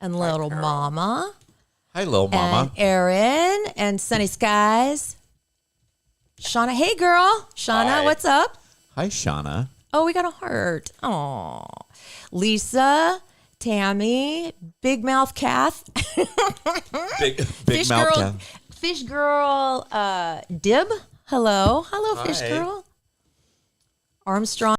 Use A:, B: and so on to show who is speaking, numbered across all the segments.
A: and little Mama.
B: Hi, little Mama.
A: And Aaron and Sunny Skies. Shauna, hey girl. Shauna,
B: Hi.
A: what's up?
B: Hi, Shauna.
A: Oh, we got a heart. Aw. Lisa, Tammy, Big Mouth Kath.
B: Big
A: Fish
B: mouth
A: girl,
B: cat.
A: Fish girl, Dib. Hello,
B: Hi.
A: Fish girl. Armstrong.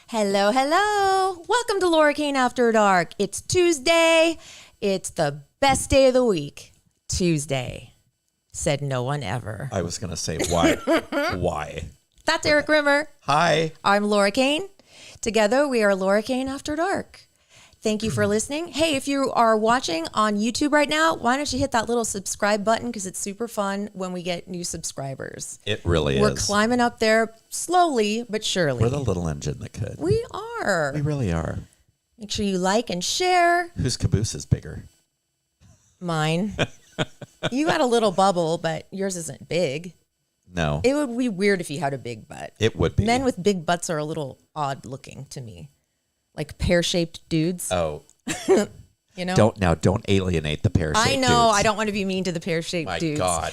A: Hello, hello. Welcome to Laura Kane After Dark. It's Tuesday. It's the best day of the week. Tuesday. Said no one ever.
B: I was going to say, why? Why?
A: That's Erik Rimmer.
B: Hi.
A: I'm Laura Kane. Together, we are Laura Kane After Dark. Thank you for listening. Hey, if you are watching on YouTube right now, why don't you hit that little subscribe button because it's super fun when we get new subscribers.
B: It really
A: We're
B: is.
A: climbing up there slowly but surely.
B: We're the little engine that could.
A: We are.
B: We really are.
A: Make sure you like and share.
B: Whose caboose is bigger?
A: Mine. You got a little bubble, but yours isn't big.
B: No.
A: It would be weird if you had a big butt.
B: It would be.
A: Men with big butts are a little odd looking to me. Like pear-shaped dudes.
B: Oh.
A: You know?
B: Don't alienate the pear-shaped
A: I know.
B: dudes.
A: I don't want to be mean to the pear-shaped
B: My
A: dudes.
B: God.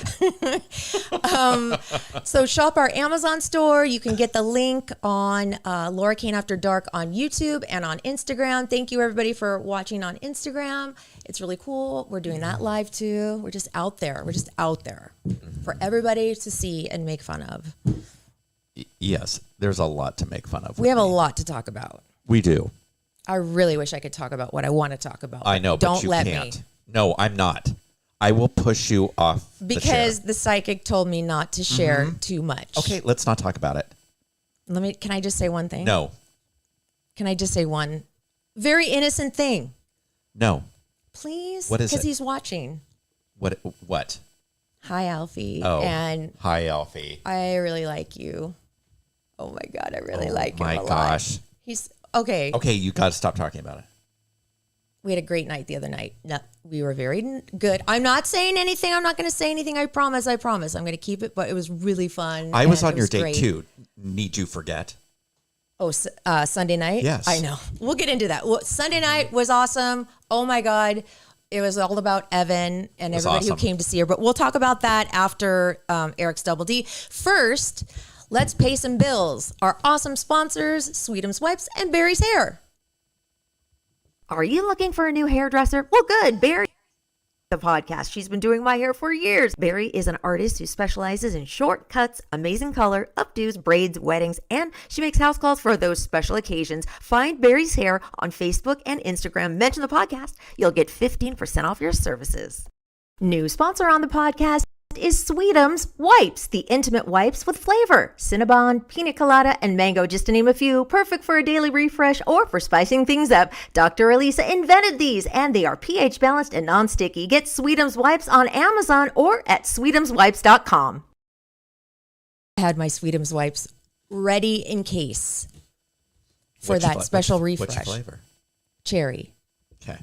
A: So shop our Amazon store. You can get the link on Laura Kane After Dark on YouTube and on Instagram. Thank you, everybody, for watching on Instagram. It's really cool. We're doing that live, too. We're just out there. We're just out there for everybody to see and make fun of.
B: Yes. There's a lot to make fun of.
A: We have a lot to talk about.
B: We do.
A: I really wish I could talk about what I want to talk about.
B: I know, but
A: don't
B: you
A: let
B: can't.
A: me.
B: No, I'm not. I will push you off
A: Because
B: the
A: the psychic told me not to share too much.
B: chair. Okay, let's not talk about it.
A: Can I just say one thing?
B: No.
A: Can I just say one very innocent thing?
B: No.
A: Please?
B: What is
A: Because
B: it?
A: he's watching.
B: What?
A: Hi, Alfie.
B: Oh.
A: And
B: Hi, Alfie.
A: I really like you. Oh my God, I really like him
B: my
A: a lot.
B: gosh.
A: He's okay.
B: Okay, you got to stop talking about it.
A: We had a great night the other night. No, we were very good. I'm not saying anything. I'm not going to say anything. I promise. I'm going to keep it, but it was really fun.
B: I was
A: and
B: on
A: it
B: your
A: was
B: date
A: great.
B: too. Need you forget?
A: Oh, Sunday night?
B: Yes.
A: I know. We'll get into that. Well, Sunday night was awesome. Oh my God. It was all about Evan and everybody
B: awesome.
A: who came to see her. But we'll talk about that after Eric's Double D. First, let's pay some bills. Our awesome sponsors, Sweetums Wipes and Barry's Hair.
C: Are you looking for a new hairdresser? Well, good. Barry, the podcast. She's been doing my hair for years. Barry is an artist who specializes in short cuts, amazing color, updos, braids, weddings, and she makes house calls for those special occasions. Find Barry's Hair on Facebook and Instagram. Mention the podcast. You'll get 15% off your services. New sponsor on the podcast is Sweetums Wipes, the intimate wipes with flavor. Cinnabon, pina colada, and mango, just to name a few. Perfect for a daily refresh or for spicing things up. Dr. Elisa invented these, and they are pH balanced and non-sticky. Get Sweetums Wipes on Amazon or at sweetumswipes.com.
A: I had my Sweetums Wipes ready in case for
B: What's your
A: that special refresh.
B: What's your flavor?
A: Cherry.
B: Okay.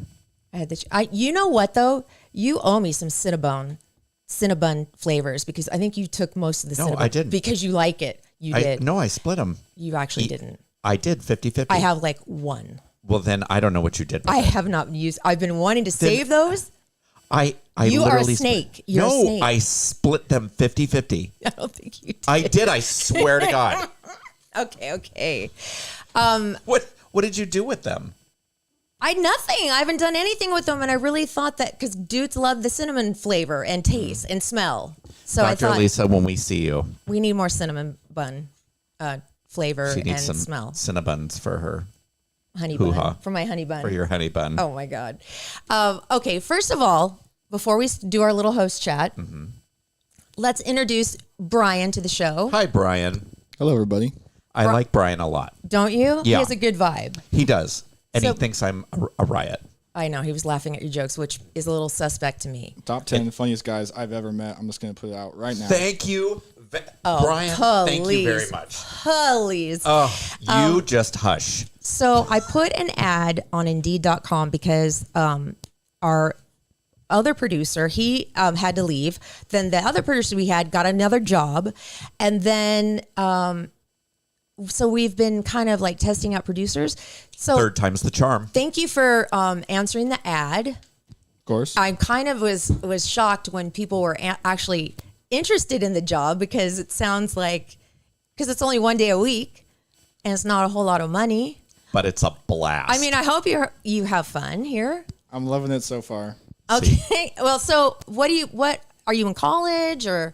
A: I had you know what though? You owe me some Cinnabon flavors because I think you took most of the
B: No,
A: Cinnabon.
B: I didn't.
A: Because you like it. You did.
B: No, I split them.
A: You actually didn't.
B: I did 50-50.
A: I have like one.
B: Well, then I don't know what you did with
A: I
B: it.
A: have not used. I've been wanting to save those.
B: I
A: You are a
B: literally
A: snake. You're a snake.
B: I split them 50-50.
A: I don't think you did.
B: I did. I swear to God.
A: Okay.
B: What did you do with them?
A: Nothing. I haven't done anything with them, and I really thought that because dudes love the cinnamon flavor and taste and smell. So I
B: Dr.
A: thought
B: Lisa, when we see you,
A: we need more cinnamon bun flavor
B: she
A: and
B: needs some
A: smell.
B: Cinnabuns for her.
A: Honey
B: Hoo-ha.
A: bun for my honey bun.
B: For your honey bun.
A: Oh my God. Okay. First of all, before we do our little host chat, let's introduce Bryan to the show.
B: Hi, Bryan.
D: Hello, everybody.
B: I like Bryan a lot.
A: Don't you?
B: Yeah.
A: He has a good vibe.
B: He does. And
A: So-
B: he thinks I'm a riot.
A: I know. He was laughing at your jokes, which is a little suspect to me.
D: Top 10 funniest guys I've ever met. I'm just going to put it out right now.
B: Thank you,
A: Oh,
B: Bryan. Thank you very much.
A: Please.
B: Oh, you just hush.
A: So I put an ad on Indeed.com because our other producer, he had to leave. Then the other producer we had got another job. And then, so we've been kind of like testing out producers. So
B: Third time's the charm.
A: thank you for answering the ad.
D: Of course.
A: I kind of was shocked when people were actually interested in the job because it sounds like, because it's only 1 day a week and it's not a whole lot of money.
B: But it's a blast.
A: I mean, I hope you have fun here.
D: I'm loving it so far.
A: Okay. Well, so what are you in college or?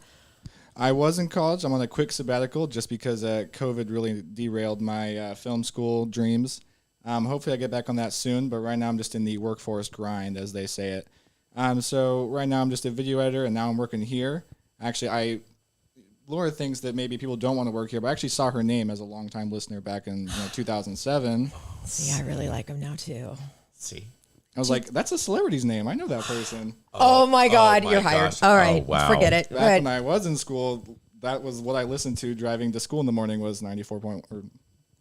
D: I was in college. I'm on a quick sabbatical just because COVID really derailed my film school dreams. Hopefully I get back on that soon, but right now I'm just in the workforce grind, as they say it. So right now I'm just a video editor, and now I'm working here. Actually, Laura thinks that maybe people don't want to work here, but I actually saw her name as a longtime listener back in 2007.
A: See, I really like him now too.
B: See.
D: I was like, that's a celebrity's name. I know that person.
A: Oh my God,
B: my
A: you're hired.
B: gosh.
A: All right,
B: Oh, wow.
A: forget it.
D: Back
A: Good.
D: when I was in school, that was what I listened to driving to school in the morning was 94 point, or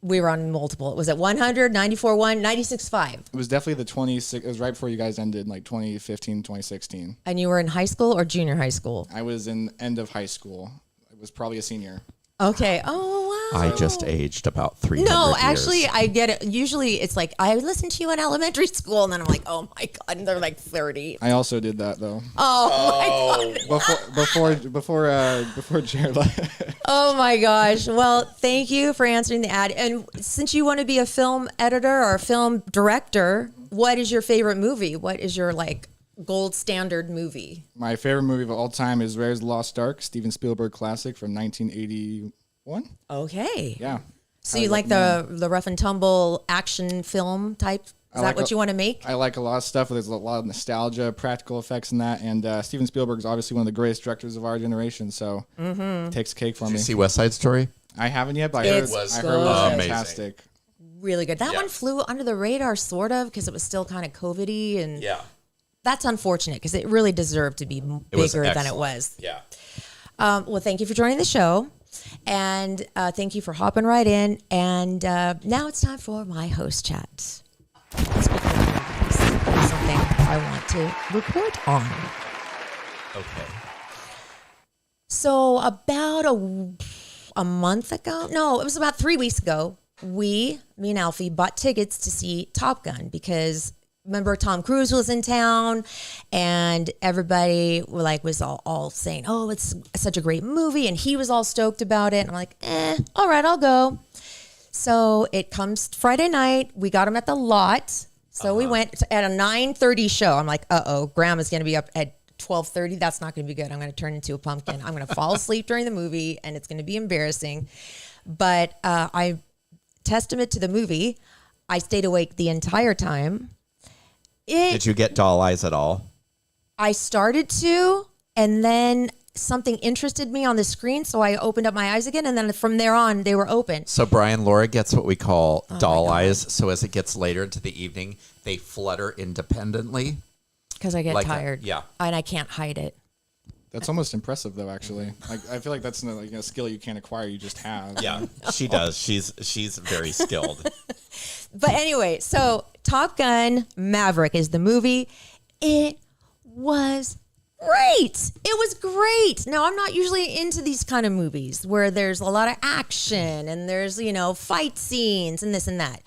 A: We were on multiple. Was it 100, 94.1, 96.5?
D: it was definitely the 26. It was right before you guys ended, like 2015, 2016.
A: And you were in high school or junior high school?
D: I was in end of high school. I was probably a senior.
A: Okay. Oh wow.
B: I just aged about 300
A: No,
B: years.
A: actually, I get it. Usually, it's like I listened to you in elementary school, and then I'm like, oh my God, and they're like 30.
D: I also did that though.
A: Oh my God.
D: Before Jared left.
A: Oh my gosh. Well, thank you for answering the ad. And since you want to be a film editor or a film director, what is your favorite movie? What is your like gold standard movie?
D: My favorite movie of all time is Raiders of the Lost Ark, Steven Spielberg classic from 1981.
A: Okay.
D: Yeah.
A: So you like the rough and tumble action film type? Is that what you want to make?
D: I like a lot of stuff. There's a lot of nostalgia, practical effects in that, and Steven Spielberg is obviously one of the greatest directors of our generation. So it takes cake for
B: Did
D: me.
B: you see West Side Story?
D: I haven't yet, but
A: It
D: I heard
A: was
D: it was
B: amazing.
D: fantastic.
A: Really good. That
B: Yeah.
A: one flew under the radar, sort of, because it was still kind of COVID-y, and that's unfortunate because it really deserved to be
B: was
A: bigger than it
B: excellent.
A: was.
B: Yeah.
A: Well, thank you for joining the show, and thank you for hopping right in. And now it's time for my host chat. Speaking of movies, there's something I want to report on.
B: Okay.
A: So about a month ago, no, it was about 3 weeks ago, me and Alfie bought tickets to see Top Gun because remember Tom Cruise was in town and everybody was all saying, oh, it's such a great movie. And he was all stoked about it. And I'm like, all right, I'll go. So it comes Friday night. We got him at the lot. So we went at a 9:30 show. I'm like, Grandma's going to be up at 12:30. That's not going to be good. I'm going to turn into a pumpkin. I'm going to fall asleep during the movie and it's going to be embarrassing. But I testament to the movie, I stayed awake the entire time.
B: Did you get doll eyes at all?
A: I started to, and then something interested me on the screen, so I opened up my eyes again, and then from there on, they were open.
B: So Bryan, Laura gets what we call doll eyes. So as it gets later into the evening, they flutter independently.
A: Because I get
B: Like that,
A: tired.
B: yeah.
A: And I can't hide it.
D: That's almost impressive, though. Actually, like I feel like that's like a skill you can't acquire; you just have.
B: Yeah, she does. She's very skilled.
A: But anyway, so Top Gun Maverick is the movie. It was great. It was great. Now, I'm not usually into these kind of movies where there's a lot of action and there's, fight scenes and this and that.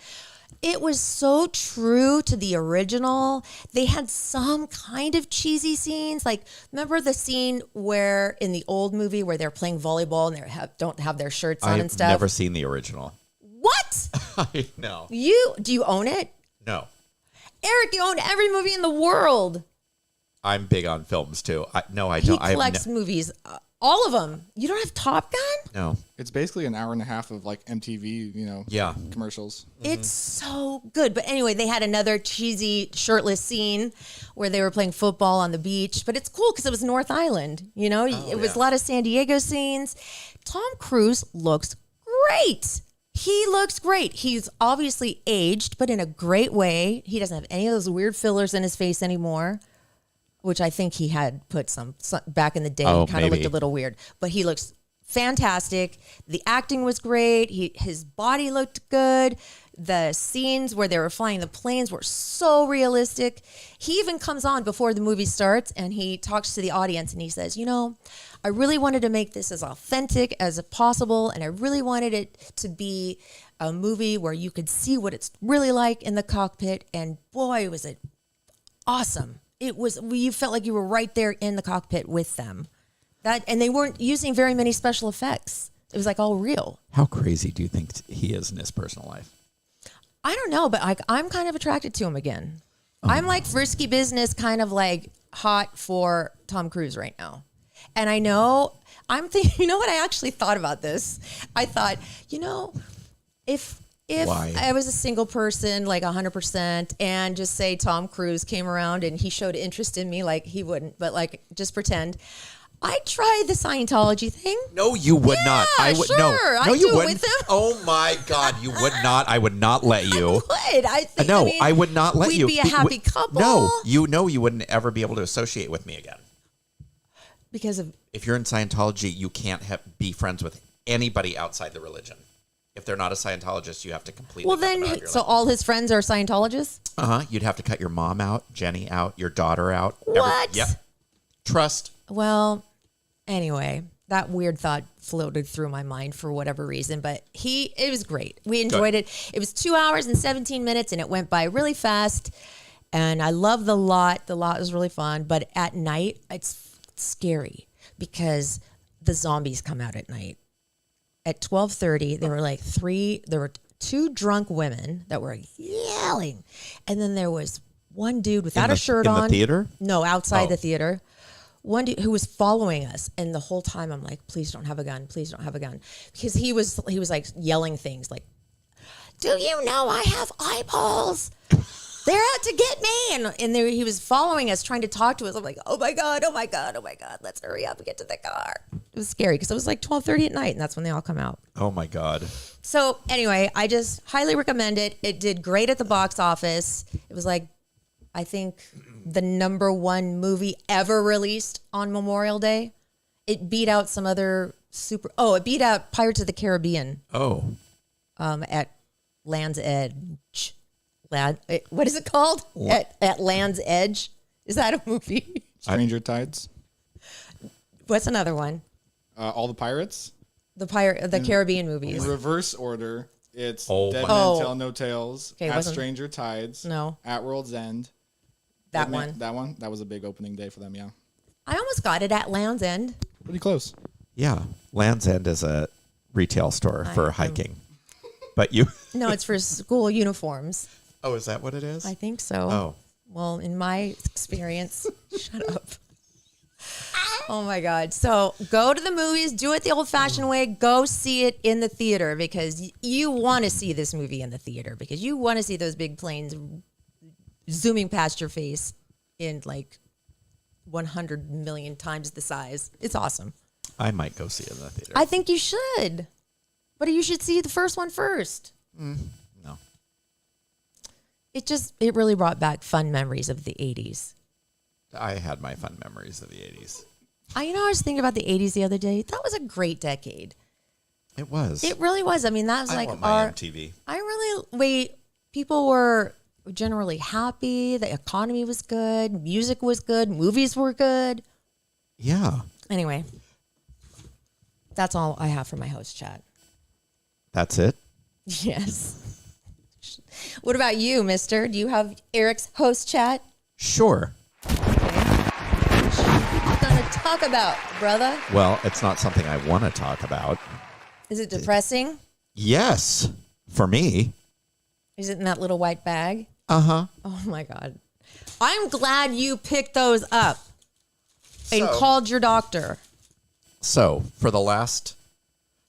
A: It was so true to the original. They had some kind of cheesy scenes. Like, remember the scene where in the old movie where they're playing volleyball and they don't have their shirts on and stuff?
B: I've never seen the original.
A: What?
B: I know.
A: Do you own it?
B: No.
A: Eric, you own every movie in the world.
B: I'm big on films too. I don't.
A: He collects movies, all of them. You don't have Top Gun?
B: No.
D: It's basically an hour and a half of like MTV, commercials.
A: It's so good. But anyway, they had another cheesy shirtless scene where they were playing football on the beach. But it's cool because it was North Island. It was a lot of San Diego scenes. Tom Cruise looks great. He looks great. He's obviously aged, but in a great way. He doesn't have any of those weird fillers in his face anymore, which I think he had put some back in the day. He kind of looked a little weird, but he looks fantastic. The acting was great. His body looked good. The scenes where they were flying the planes were so realistic. He even comes on before the movie starts and he talks to the audience and he says, I really wanted to make this as authentic as possible. And I really wanted it to be a movie where you could see what it's really like in the cockpit. And boy, was it awesome. You felt like you were right there in the cockpit with them. And they weren't using very many special effects. It was like all real.
B: How crazy do you think he is in his personal life?
A: I don't know, but I'm kind of attracted to him again. I'm like frisky business, kind of like hot for Tom Cruise right now. And I know, I'm thinking, what I actually thought about this? I thought, if
B: Why?
A: I was a single person, like 100%, and just say Tom Cruise came around and he showed interest in me, like he wouldn't, but like just pretend, I'd try the Scientology thing.
B: No, you would not. I would
A: sure.
B: no.
A: I'd
B: No, you
A: do it
B: wouldn't.
A: with him.
B: Oh my God, you would not. I would not let you.
A: I would.
B: I would not let you.
A: We'd be a happy couple.
B: No, you wouldn't ever be able to associate with me again.
A: Because of
B: If you're in Scientology, you can't be friends with anybody outside the religion. If they're not a Scientologist, you have to completely.
A: well, then all his friends are Scientologists.
B: You'd have to cut your mom out, Jenny out, your daughter out.
A: What?
B: Yep. Trust.
A: Well, anyway, that weird thought floated through my mind for whatever reason, but it was great. We enjoyed it. It was 2 hours and 17 minutes and it went by really fast. And I love the lot. The lot was really fun, but at night it's scary because the zombies come out at night. At 12:30, there were two drunk women that were yelling. And then there was one dude without a shirt on.
B: In the theater?
A: No, outside the theater. One dude who was following us, and the whole time I'm like, please don't have a gun, please don't have a gun. Because he was like yelling things like, do you know I have eyeballs? They're out to get me. And he was following us, trying to talk to us. I'm like, oh my God, let's hurry up and get to the car. It was scary because it was like 12:30 at night, and that's when they all come out.
B: Oh my God.
A: So anyway, I just highly recommend it. It did great at the box office. It was like, I think, the #1 movie ever released on Memorial Day. It beat out some other it beat out Pirates of the Caribbean.
B: Oh.
A: At Land's Edge. What is it called? At Land's Edge. Is that a movie?
D: Stranger Tides.
A: What's another one?
D: All the Pirates.
A: The Caribbean movies.
D: In reverse order, it's
B: Oh,
D: Dead
B: my-
D: Men Tell No Tales,
A: Okay,
D: At
A: wasn't-
D: Stranger Tides,
A: No.
D: At World's End.
A: That
D: Dead
A: one.
D: Man- That one? That was a big opening day for them, yeah.
A: I almost got it at Land's End.
D: Pretty close.
B: Yeah. Land's End is a retail store for hiking. But you.
A: No, it's for school uniforms.
B: Oh, is that what it is?
A: I think so.
B: Oh.
A: Well, in my experience, shut up. Oh my God. So go to the movies, do it the old fashioned way, go see it in the theater because you want to see this movie in the theater because you want to see those big planes zooming past your face in like 100 million times the size. It's awesome.
B: I might go see it in the theater.
A: I think you should, but you should see the first one first.
B: No.
A: It really brought back fun memories of the 80s.
B: I had my fun memories of the 80s.
A: I was thinking about the 80s the other day. That was a great decade.
B: It was.
A: It really was. I mean, that was
B: I
A: like
B: want my MTV.
A: People were generally happy. The economy was good. Music was good. Movies were good.
B: Yeah.
A: Anyway, that's all I have for my host chat.
B: That's it?
A: Yes. What about you, mister? Do you have Erik's host chat?
B: Sure.
A: Okay. What you gonna talk about, brother?
B: Well, it's not something I want to talk about.
A: Is it depressing?
B: Yes, for me.
A: Is it in that little white bag?
B: Uh-huh.
A: Oh my God. I'm glad you picked those up and called your doctor.
B: So, for the last,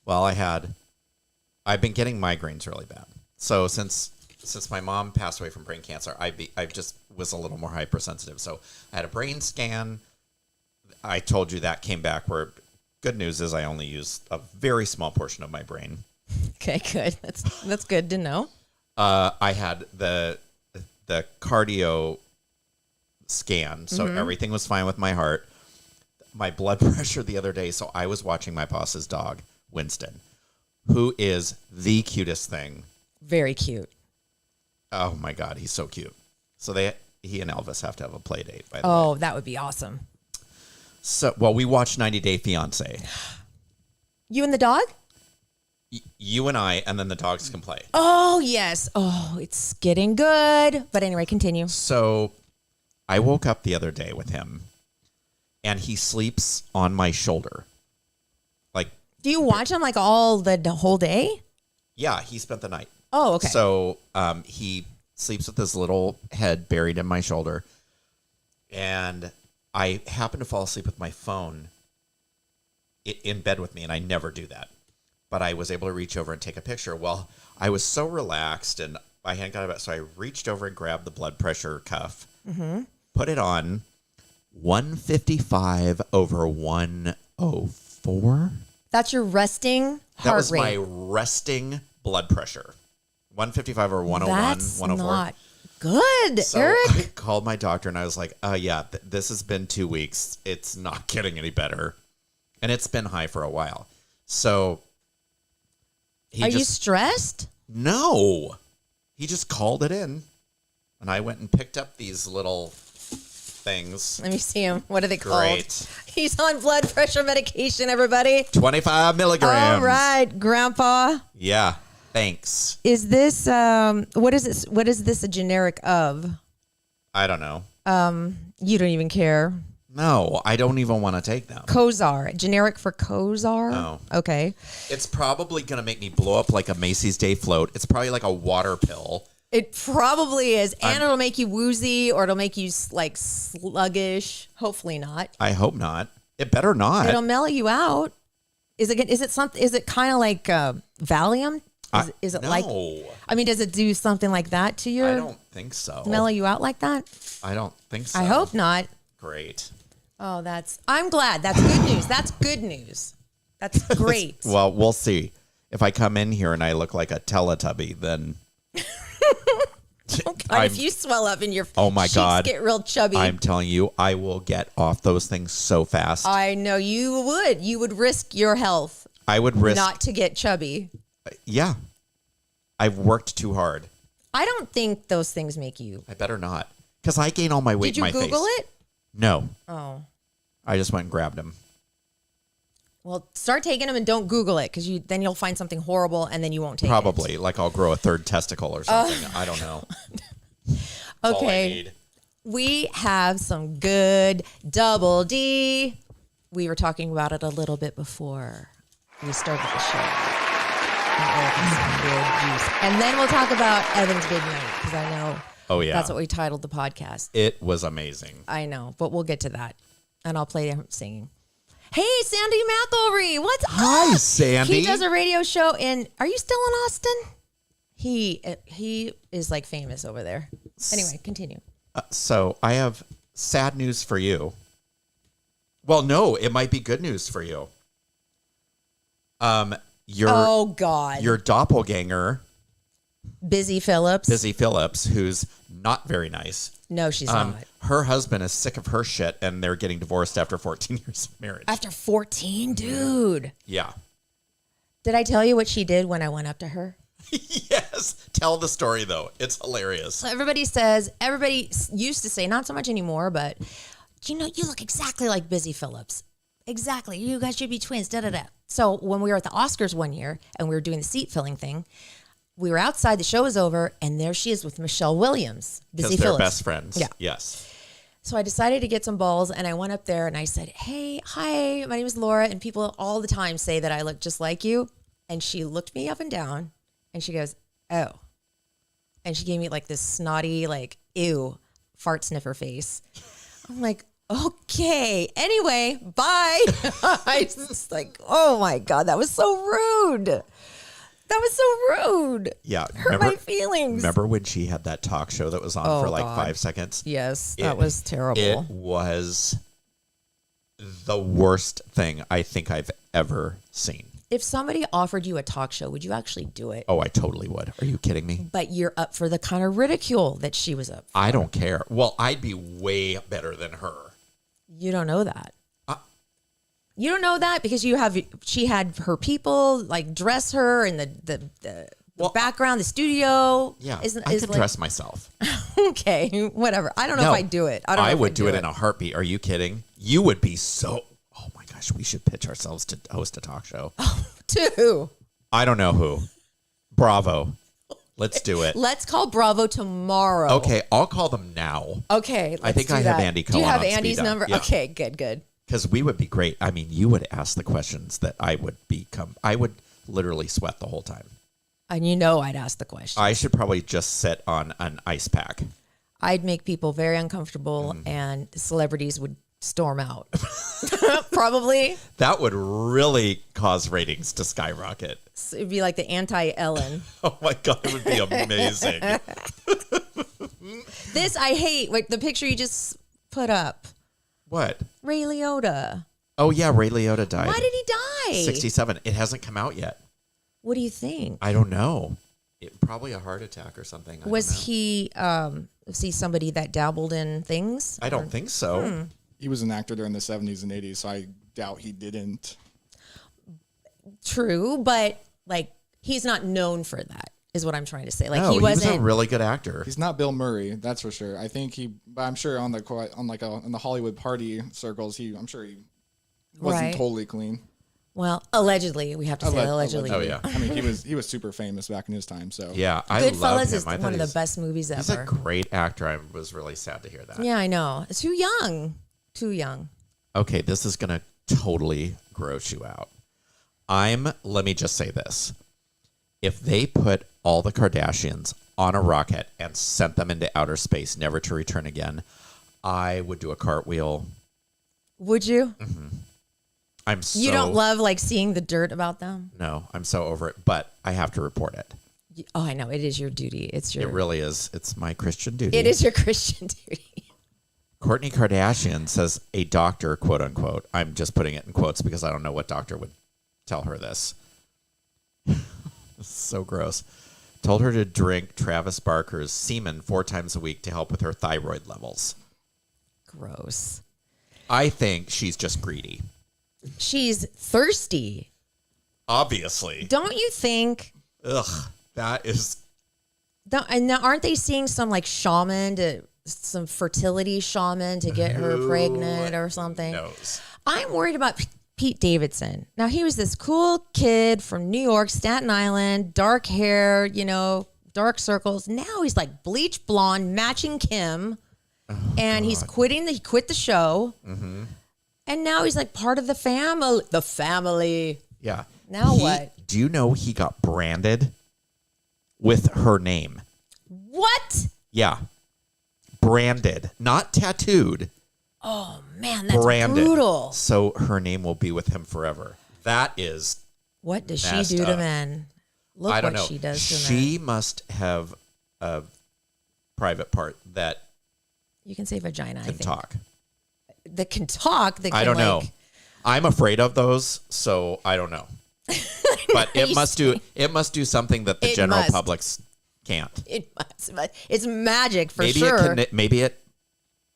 B: I've been getting migraines really bad. So, since my mom passed away from brain cancer, I just was a little more hypersensitive. So, I had a brain scan. I told you that came back where good news is I only used a very small portion of my brain.
A: Okay, good. That's good to know.
B: I had the cardio scan, so everything was fine with my heart. My blood pressure the other day, so I was watching my boss's dog, Winston, who is the cutest thing.
A: Very cute.
B: Oh my God, he's so cute. So he and Elvis have to have a play date, by the way.
A: Oh, that would be awesome.
B: So, we watched 90 Day Fiance.
A: You and the dog?
B: You and I, and then the dogs can play.
A: Oh, yes. Oh, it's getting good. But anyway, continue.
B: So I woke up the other day with him, and he sleeps on my shoulder. Like,
A: do you watch him like all the whole day?
B: Yeah, he spent the night.
A: Oh, okay.
B: So he sleeps with his little head buried in my shoulder, and I happen to fall asleep with my phone in bed with me, and I never do that. But I was able to reach over and take a picture. Well, I was so relaxed, and my hand got about, so I reached over and grabbed the blood pressure cuff, put it on 155 over 104.
A: That's your resting heart
B: That was
A: rate.
B: my resting blood pressure. 155 over 101,
A: That's
B: 104.
A: not good,
B: So
A: Erik.
B: I called my doctor, and I was like, this has been 2 weeks. It's not getting any better. And it's been high for a while. So
A: Are you stressed?
B: No. He just called it in. And I went and picked up these little things.
A: Let me see him. What are they called?
B: Great.
A: He's on blood pressure medication, everybody.
B: 25 milligrams.
A: All right, Grandpa.
B: Yeah. Thanks.
A: Is this what is this? What is this a generic of?
B: I don't know.
A: You don't even care.
B: No, I don't even want to take them.
A: Cozar, generic for Cozar.
B: Oh.
A: Okay.
B: It's probably going to make me blow up like a Macy's Day float. It's probably like a water pill.
A: It probably is, and it'll make you woozy, or it'll make you like sluggish. Hopefully not.
B: I hope not. It better not.
A: It'll mellow you out. Is it something? Is it kind of like Valium? Is it
B: no.
A: like? I mean, does it do something like that to you?
B: I don't think so.
A: Mellow you out like that?
B: I don't think so.
A: I hope not.
B: Great.
A: Oh, I'm glad. That's good news. That's good news. That's great.
B: Well, we'll see. If I come in here and I look like a Teletubby, then
A: God, if you swell up and your cheeks get real chubby.
B: I'm telling you, I will get off those things so fast.
A: I know you would. You would risk your health.
B: I would risk
A: not to get chubby.
B: Yeah. I've worked too hard.
A: I don't think those things make you.
B: I better not. Because I gain all my weight in my face.
A: Did you Google it?
B: No.
A: Oh.
B: I just went and grabbed him.
A: Well, start taking them and don't Google it, because then you'll find something horrible and then you won't take it.
B: Probably. Like I'll grow a third testicle or something. I don't know. That's all I need.
A: We have some good double D. We were talking about it a little bit before we started the show. And Erik has some good juice. And then we'll talk about Evan's big night, because I know that's what we titled the podcast.
B: It was amazing.
A: I know, but we'll get to that. And I'll play him singing. Hey, Sandy McElry, what's up?
B: Hi, Sandy.
A: He does a radio show are you still in Austin? He is like famous over there. Anyway, continue.
B: So I have sad news for you. Well, no, it might be good news for you.
A: Oh God.
B: Your doppelganger,
A: Busy Phillips,
B: who's not very nice.
A: No, she's not.
B: Her husband is sick of her shit, and they're getting divorced after 14 years of marriage.
A: After 14, dude.
B: Yeah.
A: Did I tell you what she did when I went up to her?
B: Yes. Tell the story, though. It's hilarious.
A: So everybody used to say, not so much anymore, but you know, you look exactly like Busy Phillips. Exactly. You guys should be twins. Da da da. So when we were at the Oscars one year and we were doing the seat filling thing, we were outside. The show was over, and there she is with Michelle Williams. Busy
B: Because they're
A: Phillips.
B: best friends.
A: Yeah.
B: Yes.
A: So I decided to get some balls, and I went up there and I said, "Hey, hi, my name is Laura," and people all the time say that I look just like you. And she looked me up and down, and she goes, "Oh," and she gave me like this snotty, like, ew, fart sniffer face. I'm like, okay. Anyway, bye. I just like, oh my God, that was so rude. That was so rude.
B: Yeah.
A: Hurt my feelings.
B: Remember when she had that talk show that was on for like
A: God.
B: 5 seconds?
A: Yes, that was terrible.
B: It was the worst thing I think I've ever seen.
A: If somebody offered you a talk show, would you actually do it?
B: Oh, I totally would. Are you kidding me?
A: But you're up for the kind of ridicule that she was up for.
B: I don't care. Well, I'd be way better than her.
A: You don't know that. You don't know that because she had her people like dress her in the background, the studio.
B: Yeah, I could dress myself.
A: Okay, whatever. I don't know if I'd do it. I
B: would do it in a heartbeat. Are you kidding? You would be so... Oh my gosh, we should pitch ourselves to host a talk show.
A: To who?
B: I don't know who. Bravo. Let's do it.
A: Let's call Bravo tomorrow.
B: Okay, I'll call them now.
A: Okay,
B: I think I have Andy Cohen.
A: Do you have
B: on
A: Andy's
B: speed dial.
A: number?
B: Yeah.
A: Okay, good.
B: Because we would be great. I mean, you would ask the questions that I would literally sweat the whole time.
A: And you know I'd ask the question.
B: I should probably just sit on an ice pack.
A: I'd make people very uncomfortable and celebrities would storm out. Probably.
B: That would really cause ratings to skyrocket.
A: So it'd be like the anti-Ellen.
B: Oh my God, it would be amazing.
A: This I hate. Like the picture you just put up.
B: What?
A: Ray Liotta.
B: Oh yeah, Ray Liotta died.
A: Why did he die?
B: 67. It hasn't come out yet.
A: What do you think?
B: I don't know. Probably a heart attack or something.
A: Was he somebody that dabbled in things?
B: I don't think so.
D: He was an actor during the 70s and 80s, so I doubt he didn't.
A: True, but like he's not known for that, is what I'm trying to say. Like
B: No,
A: he wasn't.
B: was a really good actor.
D: He's not Bill Murray, that's for sure. I think but I'm sure in the Hollywood party circles, I'm sure he wasn't
A: Right.
D: totally clean.
A: Well, allegedly, we have to say allegedly.
B: Oh yeah.
D: I mean, he was super famous back in his time. So
B: Yeah, I love
A: Goodfellas
B: him.
A: is
B: I thought
A: one of the best movies
B: He's a
A: ever.
B: great actor. I was really sad to hear that.
A: Yeah, I know. Too young. Too young.
B: Okay, this is gonna totally gross you out. Let me just say this. If they put all the Kardashians on a rocket and sent them into outer space, never to return again, I would do a cartwheel.
A: Would you?
B: You
A: don't love like seeing the dirt about them?
B: No, I'm so over it, but I have to report it.
A: Oh, I know. It is your duty. It
B: really is. It's my Christian duty.
A: It is your Christian duty.
B: Kourtney Kardashian says a doctor, quote unquote, I'm just putting it in quotes because I don't know what doctor would tell her this. This is so gross. Told her to drink Travis Barker's semen 4 times a week to help with her thyroid levels.
A: Gross.
B: I think she's just greedy.
A: She's thirsty.
B: Obviously.
A: Don't you think?
B: Ugh, that is...
A: And now aren't they seeing some like some fertility shaman to get her pregnant or something?
B: Knows?
A: I'm worried about Pete Davidson. Now, he was this cool kid from New York, Staten Island, dark hair, dark circles. Now he's like bleach blonde, matching Kim. And he quit the show. Mm-hmm. And now he's like part of the family. The family.
B: Yeah.
A: Now what?
B: Do you know he got branded with her name?
A: What?
B: Yeah. Branded, not tattooed.
A: Oh, man, that's
B: branded.
A: brutal.
B: So her name will be with him forever. That is
A: What does she
B: messed
A: do to
B: up.
A: men? Look
B: I don't
A: what
B: know.
A: she does to men.
B: She must have a private part that
A: You can say vagina, I
B: can
A: think.
B: talk.
A: That can talk. That can
B: I don't know.
A: like,
B: I'm afraid of those, so I don't know. But it must do something that the
A: It
B: general
A: must.
B: public can't.
A: It must, but it's magic for
B: Maybe
A: sure.
B: maybe it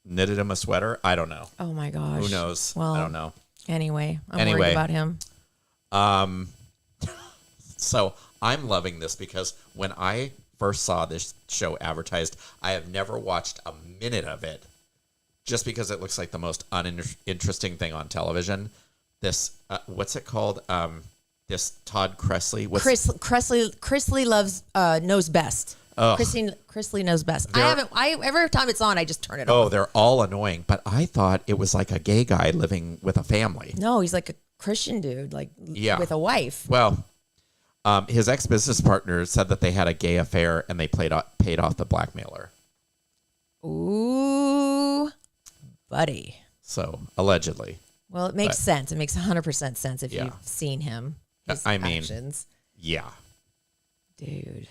B: knitted him a sweater. I don't know.
A: Oh my gosh.
B: Who knows?
A: Well,
B: I don't know.
A: Anyway, I'm
B: Anyway.
A: worried about him.
B: So I'm loving this because when I first saw this show advertised, I have never watched a minute of it just because it looks like the most uninteresting thing on television. This, what's it called? This Todd Cressley.
A: Chrisley loves knows best. Chrisley knows best. Every time it's on, I just turn it off.
B: Oh, they're all annoying. But I thought it was like a gay guy living with a family.
A: No, he's like a Christian dude, like with a wife.
B: Well, his ex-business partner said that they had a gay affair and they paid off the blackmailer.
A: Ooh, buddy.
B: So, allegedly.
A: Well, it makes sense. It makes 100% sense if
B: Yeah.
A: you've seen him. His actions.
B: Yeah.
A: Dude.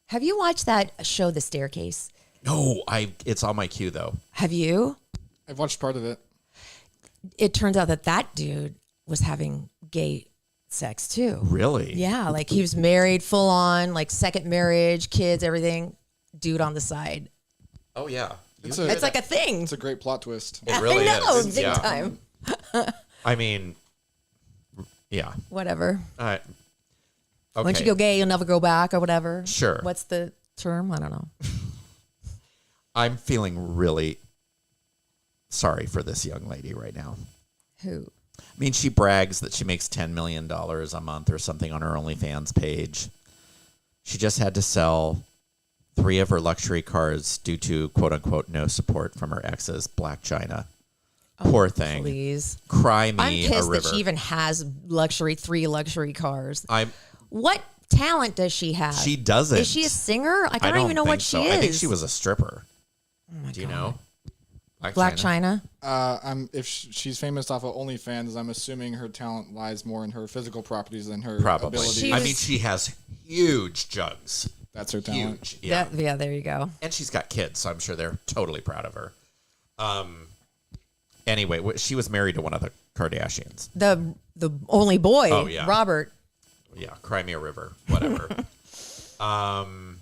B: Have
A: you watched that show, The Staircase?
B: No, it's on my queue, though.
A: Have you?
D: I've watched part of it.
A: It turns out that dude was having gay sex, too.
B: Really?
A: Yeah, like he was married, full on, like second marriage, kids, everything. Dude on the side.
B: Oh, yeah.
A: It's like a thing.
D: It's a great plot twist.
B: It really is.
A: Big time.
B: I mean, yeah.
A: Whatever.
B: Okay.
A: Once you go gay, you'll never go back or whatever.
B: Sure.
A: What's the term? I don't know.
B: I'm feeling really sorry for this young lady right now.
A: Who?
B: I mean, she brags that she makes $10 million a month or something on her OnlyFans page. She just had to sell 3 of her luxury cars due to, quote unquote, no support from her ex's Black China. Poor thing.
A: Please.
B: Cry me
A: I'm pissed
B: a river.
A: that she even has 3 luxury cars.
B: I'm
A: What talent does she have?
B: She doesn't.
A: Is she a singer? Like, I don't even know what she is.
B: I think she was a stripper.
A: Oh my
B: Do you
A: God.
B: know?
A: Black China?
D: If she's famous off of OnlyFans, I'm assuming her talent lies more in her physical properties than her
B: Probably.
D: abilities.
B: She has huge jugs.
D: That's her talent.
B: Huge. Yeah.
A: Yeah, there you go.
B: And she's got kids, so I'm sure they're totally proud of her. Anyway, she was married to one of the Kardashians.
A: The only boy,
B: Oh, yeah.
A: Robert.
B: Yeah, Cry Me a River, whatever. And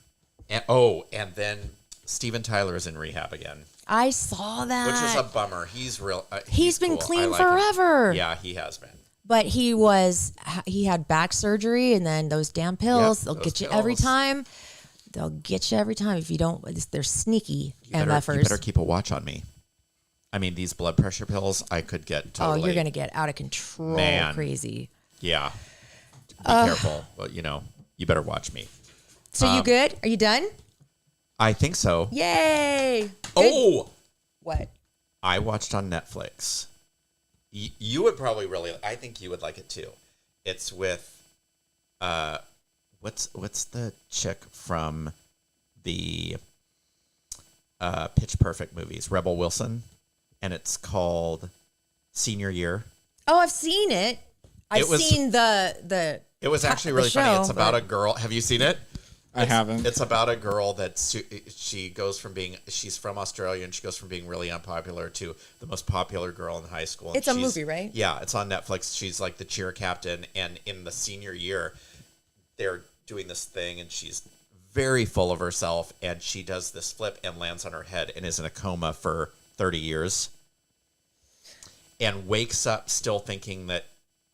B: then Steven Tyler is in rehab again,
A: I saw that.
B: which is a bummer. He's real.
A: He's been
B: cool.
A: clean
B: I like him.
A: forever.
B: Yeah, he has been.
A: But he had back surgery, and then those damn pills,
B: Yep,
A: they'll
B: those
A: get you every
B: pills.
A: time. They'll get you every time. If you don't, they're sneaky
B: You better
A: MFers.
B: keep a watch on me. I mean, these blood pressure pills, I could get totally.
A: Oh, you're going to get out of control,
B: Man.
A: crazy.
B: Yeah. Be careful. Well, you better watch me.
A: So you good? Are you done?
B: I think so.
A: Yay. Good.
B: Oh,
A: What?
B: I watched on Netflix. You would probably I think you would like it too. It's with, what's the chick from the Pitch Perfect movies, Rebel Wilson, and it's called Senior Year.
A: Oh, I've seen it. I've seen the
B: It was actually
A: the
B: really funny.
A: show,
B: It's about
A: but-
B: a girl. Have you seen it?
D: I haven't.
B: It's about a girl that she goes from she's from Australia and she goes from being really unpopular to the most popular girl in high school. And
A: It's a movie, right?
B: Yeah, it's on Netflix. She's like the cheer captain, and in the senior year, they're doing this thing, and she's very full of herself, and she does this flip and lands on her head and is in a coma for 30 years, and wakes up still thinking that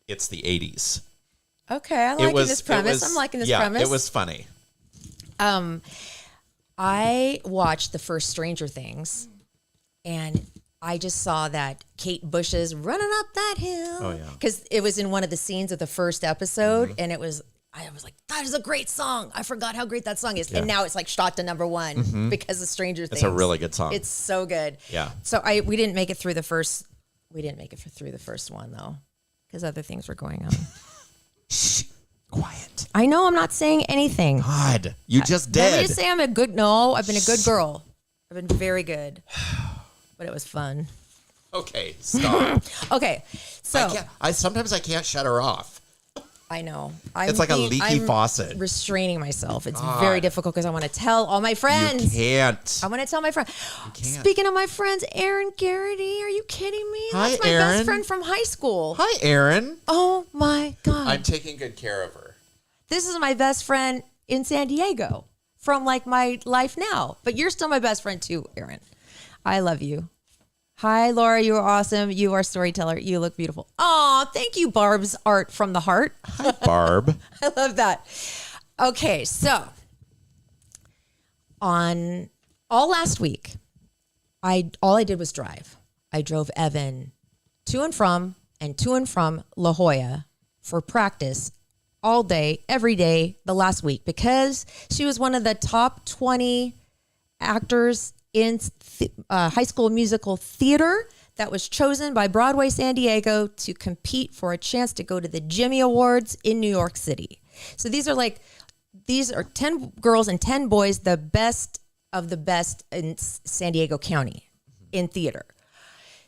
B: it's the 80s.
A: Okay, I'm liking this premise. I'm liking this premise.
B: It was funny.
A: I watched the first Stranger Things, and I just saw that Kate Bush's running up that hill.
B: Oh, yeah.
A: Because it was in one of the scenes of the first episode, and I was like, that is a great song. I forgot how great that song is.
B: Yeah.
A: And now it's like shot to #1 because of Stranger Things.
B: It's a really good song.
A: It's so good.
B: Yeah.
A: So we didn't make it through the first one, though, because other things were going on.
B: Shh, quiet.
A: I know I'm not saying anything.
B: God, you just
A: Let me
B: did.
A: just say I've been a good girl. I've been very good. But it was fun.
B: Okay, stop.
A: Okay, so
B: Sometimes I can't shut her off.
A: I know.
B: It's like a leaky faucet.
A: Restraining myself. It's very difficult because I want to tell all my friends.
B: You can't.
A: I want to tell my friends.
B: can't.
A: Speaking of my friends, Aaron Garrity, are you kidding me?
B: Hi,
A: That's my
B: Aaron.
A: best friend from high school.
B: Hi, Aaron.
A: Oh my God.
B: I'm taking good care of her.
A: This is my best friend in San Diego from like my life now. But you're still my best friend too, Aaron. I love you. Hi, Laura. You are awesome. You are a storyteller. You look beautiful. Oh, thank you, Barb's Art from the Heart.
B: Hi, Barb.
A: I love that. Okay, so on all last week, all I did was drive. I drove Evan to and from La Jolla for practice all day, every day, the last week, because she was one of the top 20 actors in High School Musical Theater that was chosen by Broadway San Diego to compete for a chance to go to the Jimmy Awards in New York City. So these are 10 girls and 10 boys, the best of the best in San Diego County in theater,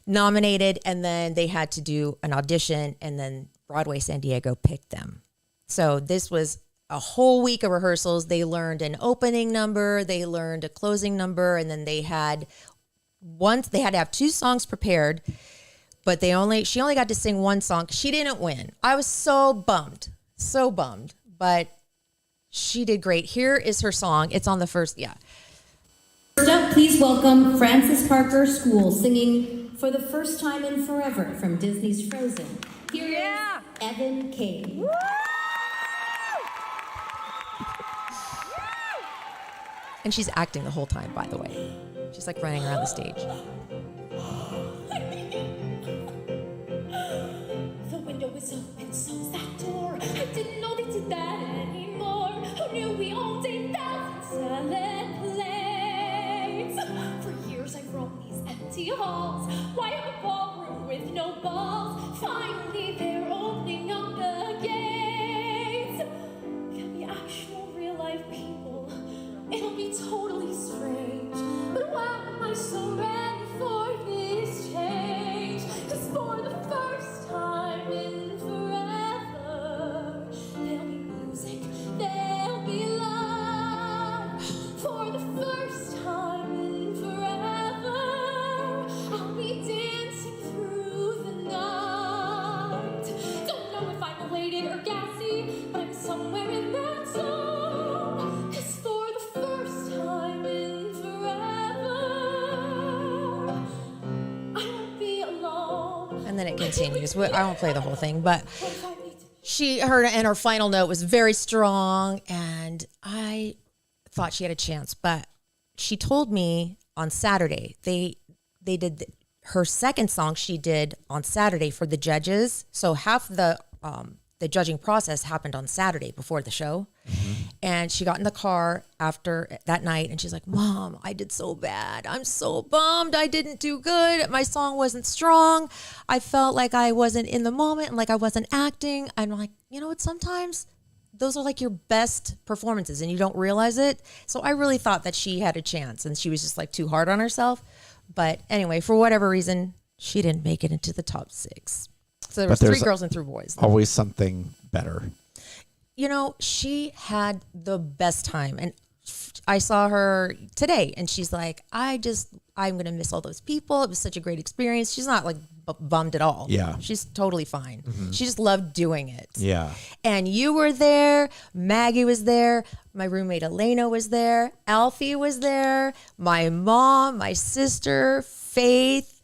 A: nominated, and then they had to do an audition, and then Broadway San Diego picked them. So this was a whole week of rehearsals. They learned an opening number, they learned a closing number, and then they had to have 2 songs prepared, but she only got to sing 1 song. She didn't win. I was so bummed, but she did great. Here is her song. It's on the first,
E: First up, please welcome Frances Parker School singing For the First Time in Forever from Disney's Frozen. Here is Evan Kane.
A: And she's acting the whole time, by the way. She's like running around the stage.
E: The window is open, so's that door. I didn't know they did that anymore. Who knew we owned 8,000 salad plates? For years I've roamed these empty halls. Why have a ballroom with no balls? Finally they're opening up the gates. Can be actual real life people. It'll be totally strange. But why am I so ready for this change? 'Cause for the first time in forever, there'll be music, there'll be love. For the first time in forever, I'll be dancing through the night. Don't know if I'm elated or gassy, but I'm somewhere in that zone. 'Cause for the first time in forever, I won't be alone.
A: And then it continues. I won't play the whole thing, but her final note was very strong, and I thought she had a chance. But she told me on Saturday they did her second song she did on Saturday for the judges. So half the judging process happened on Saturday before the show. Mm-hmm. And she got in the car after that night and she's like, Mom, I did so bad. I'm so bummed. I didn't do good. My song wasn't strong. I felt like I wasn't in the moment and like I wasn't acting. I'm like, you know what? Sometimes those are like your best performances and you don't realize it. So I really thought that she had a chance and she was just like too hard on herself. But anyway, for whatever reason, she didn't make it into the top 6. So there was 3 girls and 3 boys.
B: Always something better.
A: You know, she had the best time. And I saw her today and she's like, I'm going to miss all those people. It was such a great experience. She's not like bummed at all.
B: Yeah.
A: She's totally fine. Mm-hmm. She just loved doing it.
B: Yeah.
A: And you were there. Maggie was there. My roommate Elena was there. Alfie was there. My mom, my sister, Faith,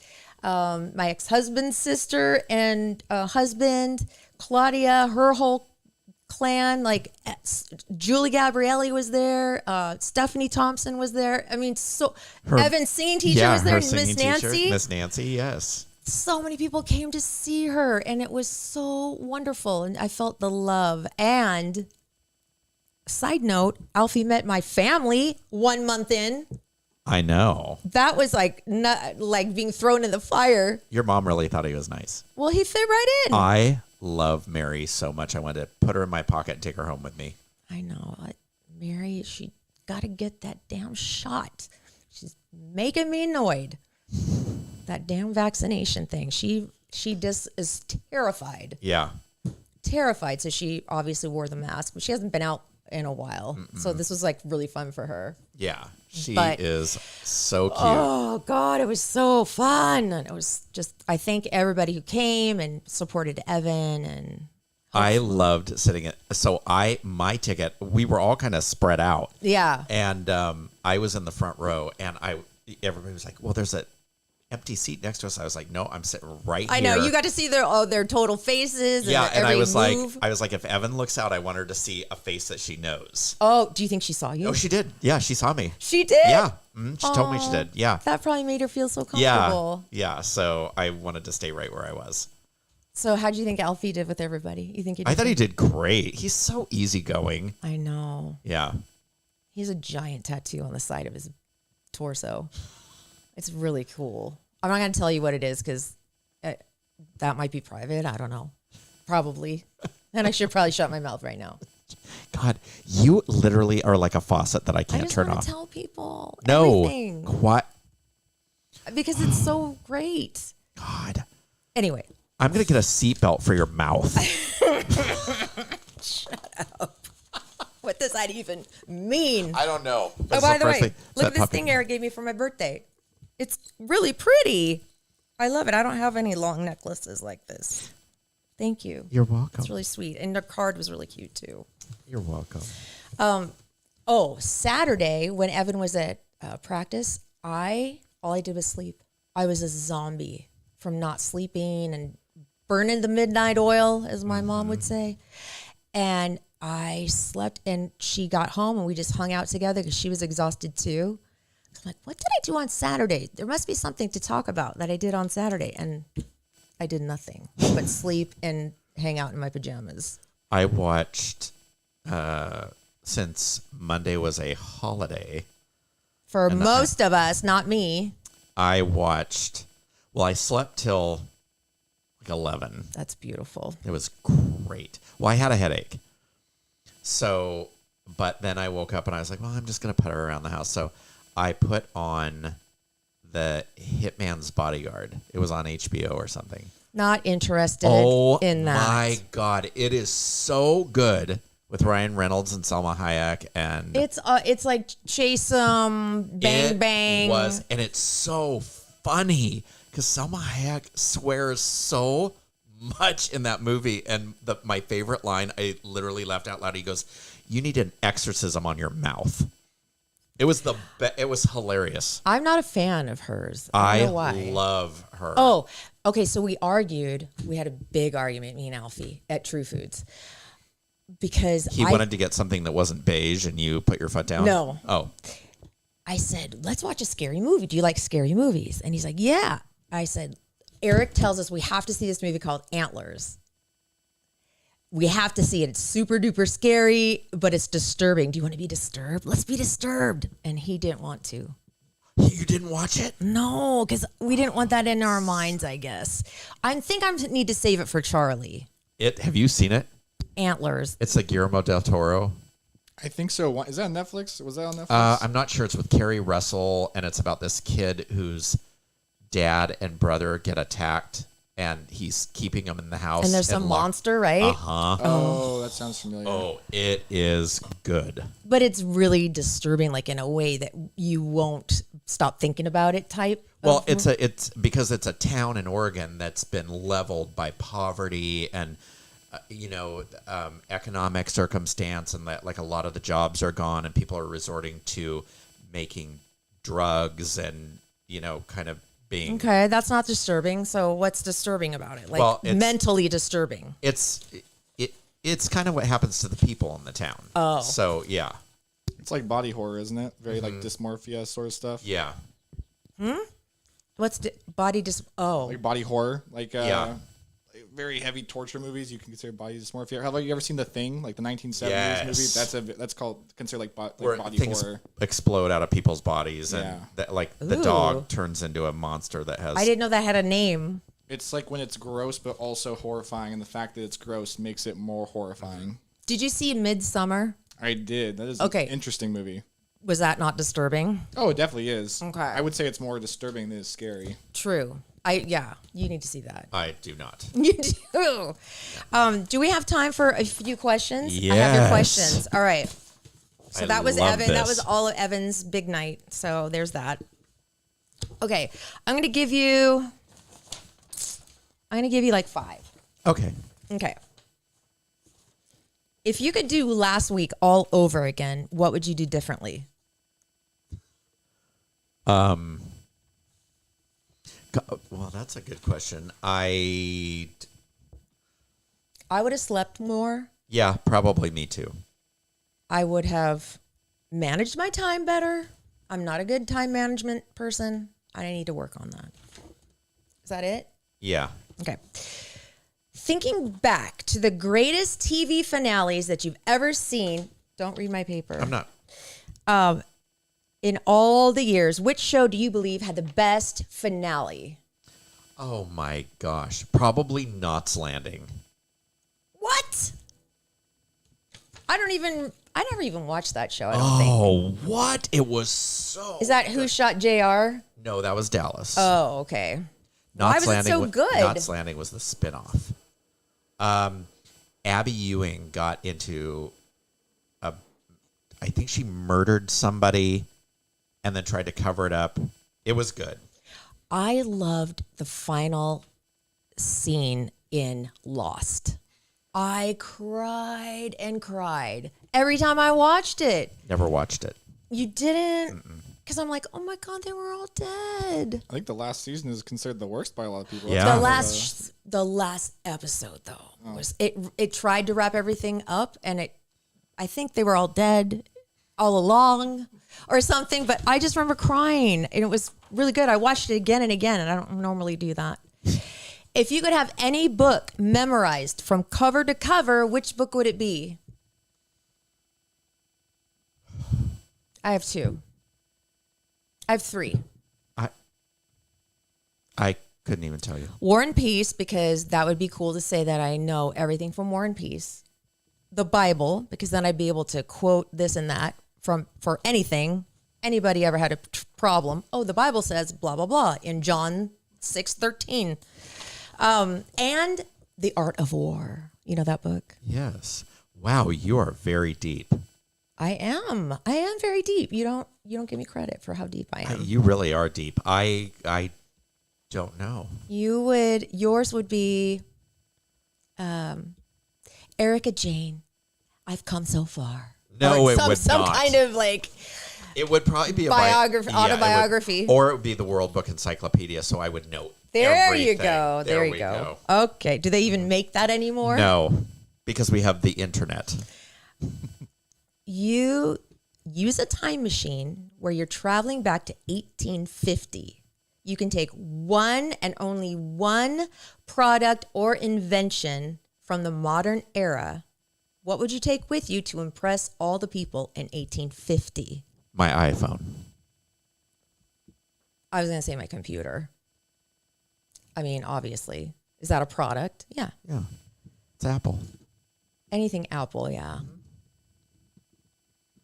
A: my ex-husband's sister and husband, Claudia, her whole clan, like Julie Gabrielli was there, Stephanie Thompson was there. I mean, Evan's singing teacher was there, Miss Nancy.
B: Miss Nancy, yes.
A: So many people came to see her, and it was so wonderful, and I felt the love. And side note, Alfie met my family 1 month in.
B: I know.
A: That was like not like being thrown in the fire.
B: Your mom really thought he was nice.
A: Well, he fit right in.
B: I love Mary so much. I wanted to put her in my pocket and take her home with me.
A: I know. Mary, she got to get that damn shot. She's making me annoyed. That damn vaccination thing. She just is terrified.
B: Yeah.
A: Terrified. So she obviously wore the mask, but she hasn't been out in a while. Mm-mm. So this was like really fun for her.
B: Yeah. She is so cute.
A: Oh, God, it was so fun. And it was just, I thank everybody who came and supported Evan. And
B: I loved sitting my ticket, we were all kind of spread out.
A: Yeah.
B: And I was in the front row and everybody was like, well, there's an empty seat next to us. I was like, no, I'm sitting right here.
A: I know, you got to see their total faces.
B: Yeah, and I was
A: move.
B: like, if Evan looks out, I want her to see a face that she knows.
A: Oh, do you think she saw you?
B: Oh, she did. Yeah, she saw me.
A: She did?
B: Yeah. She told me she did. Yeah.
A: That probably made her feel so
B: Yeah.
A: comfortable.
B: Yeah. So I wanted to stay right where I was.
A: So how do you think Alfie did with everybody? You think he did
B: I thought he
A: good?
B: did great. He's so easygoing.
A: I know.
B: Yeah.
A: He has a giant tattoo on the side of his torso. It's really cool. I'm not going to tell you what it is because that might be private. I don't know. Probably. And I should probably shut my mouth right now.
B: God, you literally are like a faucet that I
A: I
B: can't
A: just
B: turn
A: want
B: off.
A: to tell people
B: No.
A: everything
B: What?
A: because it's so great.
B: God.
A: Anyway,
B: I'm going to get a seatbelt for your mouth.
A: what does that even mean?
B: I don't know.
A: Oh, by the way, look at this thing Erik gave me for my birthday. It's really pretty. I love it. I don't have any long necklaces like this. Thank you.
B: You're welcome.
A: It's really sweet. And the card was really cute too.
B: You're welcome.
A: Saturday when Evan was at practice, all I did was sleep. I was a zombie from not sleeping and burning the midnight oil, as my mom would say. And I slept, and she got home, and we just hung out together because she was exhausted too. I'm like, what did I do on Saturday? There must be something to talk about that I did on Saturday. And I did nothing but sleep and hang out in my pajamas.
B: I watched, since Monday was a holiday,
A: For most of us, not me.
B: I slept till like 11.
A: That's beautiful.
B: It was great. Well, I had a headache. So, but then I woke up and I was like, well, I'm just going to putter around the house. So I put on the Hitman's Bodyguard. It was on HBO or something.
A: Not interested
B: Oh
A: in that.
B: my God. It is so good with Ryan Reynolds and Salma Hayek. And
A: It's like chase 'em, bang
B: it
A: bang.
B: was, and it's so funny because Salma Hayek swears so much in that movie. And my favorite line, I literally laughed out loud. He goes, "You need an exorcism on your mouth." It was it was hilarious.
A: I'm not a fan of hers. I don't know why.
B: love her.
A: Oh, okay. So we argued. We had a big argument, me and Alfie, at True Foods. Because
B: He wanted to get something that wasn't beige, and you put your foot down?
A: No.
B: Oh.
A: I said, let's watch a scary movie. Do you like scary movies? And he's like, yeah. I said, Erik tells us we have to see this movie called Antlers. We have to see it. It's super duper scary, but it's disturbing. Do you want to be disturbed? Let's be disturbed. And he didn't want to.
B: You didn't watch it?
A: No, because we didn't want that in our minds, I guess. I think I need to save it for Charlie.
B: Have you seen it?
A: Antlers.
B: It's like Guillermo del Toro.
D: I think so. Is that on Netflix? Was that on Netflix?
B: I'm not sure. It's with Carrie Russell, and it's about this kid whose dad and brother get attacked, and he's keeping them in the house.
A: And there's some monster, right?
B: Uh-huh.
D: Oh, that sounds familiar.
B: Oh, it is good.
A: But it's really disturbing, like in a way that you won't stop thinking about it type.
B: Well, it's because it's a town in Oregon that's been leveled by poverty and economic circumstance, and that like a lot of the jobs are gone, and people are resorting to making drugs and kind of being
A: Okay, that's not disturbing. So what's disturbing about it? Like
B: Well, it's-
A: mentally disturbing.
B: it's kind of what happens to the people in the town.
A: Oh.
B: So yeah.
D: It's like body horror, isn't it? Very like dysmorphia sort of stuff.
B: Yeah.
A: What's body Oh,
D: Like body horror, like
B: Yeah.
D: like very heavy torture movies. You can consider body dysmorphia. Have you ever seen The Thing, like the 1970s
B: Yes.
D: movie? That's considered like
B: Where
D: body
B: things
D: horror.
B: explode out of people's bodies, and
D: Yeah.
B: that, like the
A: Ooh.
B: dog turns into a monster that has.
A: I didn't know that had a name.
D: It's like when it's gross but also horrifying, and the fact that it's gross makes it more horrifying.
A: Did you see Midsummer?
D: I did. That is
A: Okay.
D: an interesting movie.
A: Was that not disturbing?
D: Oh, it definitely is.
A: Okay.
D: I would say it's more disturbing than it's scary.
A: True. You need to see that.
B: I do not.
A: You do. Do we have time for a few questions? I have your
B: Yes.
A: questions. All right. So
B: I
A: that was
B: love
A: Evan. That
B: this.
A: was all of Evan's big night. So there's that. Okay. I'm going to give you like 5.
B: Okay.
A: Okay. If you could do last week all over again, what would you do differently?
B: Well, that's a good question. I
A: would have slept more.
B: probably me too.
A: I would have managed my time better. I'm not a good time management person. I need to work on that. Is that it?
B: Yeah.
A: Okay. Thinking back to the greatest TV finales that you've ever seen, don't read my paper.
B: I'm not.
A: In all the years, which show do you believe had the best finale?
B: Oh my gosh. Probably Knots Landing.
A: What? I never even watched that show, I don't think.
B: Oh, what? It was so.
A: Is that Who Shot JR?
B: No, that was Dallas.
A: Oh, okay. Why was it so good?
B: Knots Landing was the spinoff. Abby Ewing got into I think she murdered somebody and then tried to cover it up. It was good.
A: I loved the final scene in Lost. I cried and cried every time I watched it.
B: Never watched it.
A: You didn't? Because I'm like, oh my God, they were all dead.
D: I think the last season is considered the worst by a lot of people.
B: Yeah.
A: The last episode though was it tried to wrap everything up, and I think they were all dead all along or something, but I just remember crying, and it was really good. I watched it again and again, and I don't normally do that. If you could have any book memorized from cover to cover, which book would it be? I have two. I have three.
B: I couldn't even tell you.
A: War and Peace, because that would be cool to say that I know everything from War and Peace. The Bible, because then I'd be able to quote this and that for anything. Anybody ever had a problem? Oh, the Bible says blah, blah, blah in John 6:13. And The Art of War. You know that book?
B: Yes. Wow, you are very deep.
A: I am very deep. You don't give me credit for how deep I am.
B: You really are deep. I don't know.
A: Yours would be Erica Jane. I've come so far.
B: No,
A: Or
B: it would
A: some
B: not.
A: kind of like
B: It would probably be a
A: autobiography.
B: or it would be the World Book Encyclopedia, so I would know.
A: There you
B: everything.
A: go. There you
B: we
A: go. Okay. Do they even make that anymore?
B: No, because we have the internet.
A: You use a time machine where you're traveling back to 1850. You can take one and only one product or invention from the modern era. What would you take with you to impress all the people in 1850?
B: My iPhone.
A: I was going to say my computer. I mean, obviously. Is that a product? Yeah.
B: Yeah, it's Apple.
A: Anything Apple, yeah.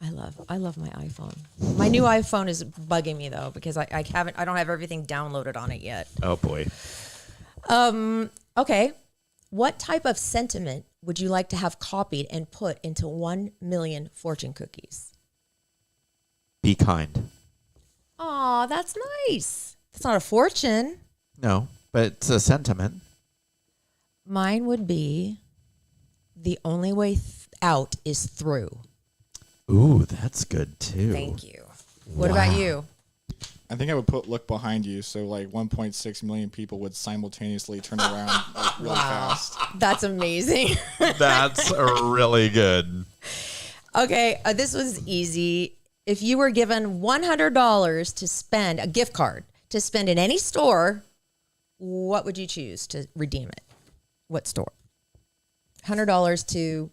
A: I love my iPhone. My new iPhone is bugging me though, because I don't have everything downloaded on it yet.
B: Oh boy.
A: Okay. What type of sentiment would you like to have copied and put into 1 million fortune cookies?
B: Be kind.
A: Aw, that's nice. That's not a fortune.
B: No, but it's a sentiment.
A: Mine would be the only way out is through.
B: Ooh, that's good too.
A: Thank you. What about you?
D: I think I would put look behind you, so like 1.6 million people would simultaneously turn around like really fast.
A: That's amazing.
B: That's really good.
A: Okay, this was easy. If you were given $100 to spend, a gift card to spend in any store, what would you choose to redeem it? What store? $100 to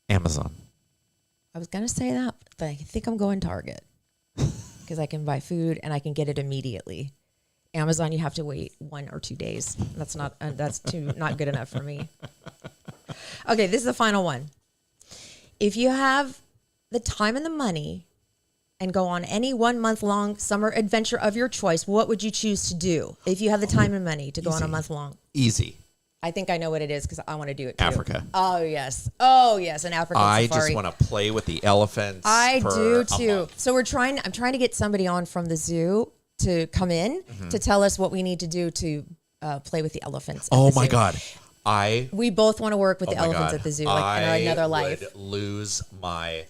B: Amazon.
A: I was going to say that, but I think I'm going Target because I can buy food and I can get it immediately. Amazon, you have to wait 1 or 2 days. That's not good enough for me. Okay, this is the final one. If you have the time and the money and go on any 1 month long summer adventure of your choice, what would you choose to do if you have the time and money to go on a month long?
B: Easy.
A: I think I know what it is because I want to do it too.
B: Africa.
A: Oh, yes, an African
B: I
A: safari.
B: just want to play with the elephants.
A: I
B: for
A: do
B: a
A: too.
B: month.
A: So I'm trying to get somebody on from the zoo to come in to tell us what we need to do to play with the elephants. At
B: Oh
A: the
B: my
A: zoo.
B: God.
A: We both want to work with the
B: my
A: elephants
B: God.
A: at the zoo, like in another life.
B: I would lose my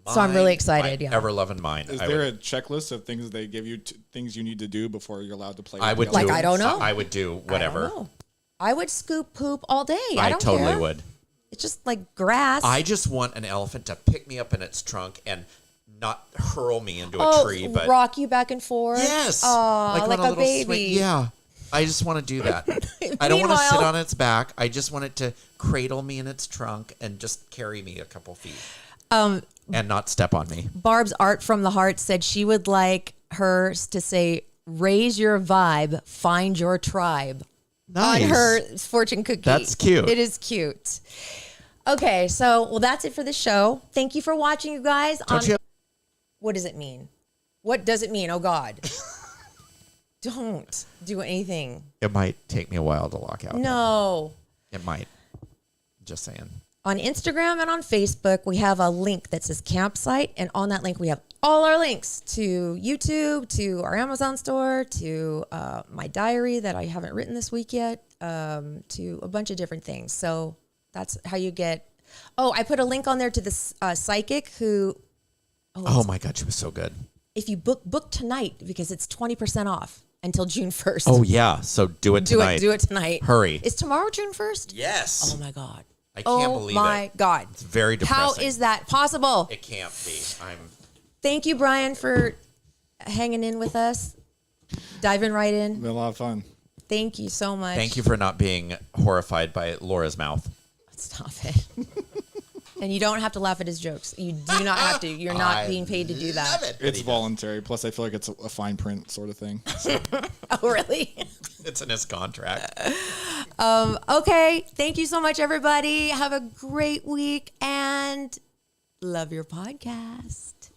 A: So I'm really
B: mind,
A: excited,
B: my
A: yeah.
B: ever-loving mind.
D: Is there a checklist of things they give you, things you need to do before you're allowed to play?
B: I
D: with
B: would
D: the
B: do.
D: elephants?
A: I don't know.
B: I would do whatever.
A: I don't know. I would scoop poop all day.
B: I
A: don't
B: totally
A: care.
B: would.
A: It's just like grass.
B: I just want an elephant to pick me up in its trunk and not hurl me into a tree, but
A: rock you back and forth.
B: yes,
A: Oh, like
B: on
A: a
B: little
A: baby.
B: swing. Yeah, I just want to do that. I don't want to sit on its back. I just want it to cradle me in its trunk and just carry me a couple feet, and not step on me.
A: Barb's Art from the Heart said she would like hers to say, "Raise your vibe, find your tribe."
B: Nice.
A: On her fortune cookie.
B: That's cute.
A: It is cute. Okay, so that's it for the show. Thank you for watching, you guys. What does it mean? What does it mean? Oh God. Don't do anything.
B: It might take me a while to lock out.
A: No.
B: It might. Just saying.
A: On Instagram and on Facebook, we have a link that says campsite. And on that link, we have all our links to YouTube, to our Amazon store, to my diary that I haven't written this week yet, to a bunch of different things. So that's how you get. Oh, I put a link on there to this psychic who.
B: Oh my God, she was so good.
A: If you book tonight, because it's 20% off until June 1st.
B: Oh yeah, so do it tonight.
A: Do it tonight.
B: Hurry.
A: Is tomorrow June 1st?
B: Yes.
A: Oh my God.
B: I can't believe it.
A: Oh my God.
B: It's very depressing.
A: How is that possible?
B: It can't be.
A: Thank you, Bryan, for hanging in with us, diving right in.
D: Been a lot of fun.
A: Thank you so much.
B: Thank you for not being horrified by Laura's mouth.
A: Stop it. And you don't have to laugh at his jokes. You do not have to. You're not being paid to do that.
B: Love it.
D: It's voluntary. Plus, I feel like it's a fine print sort of thing.
A: Oh, really?
B: It's in his contract.
A: Okay. Thank you so much, everybody. Have a great week and love your podcast.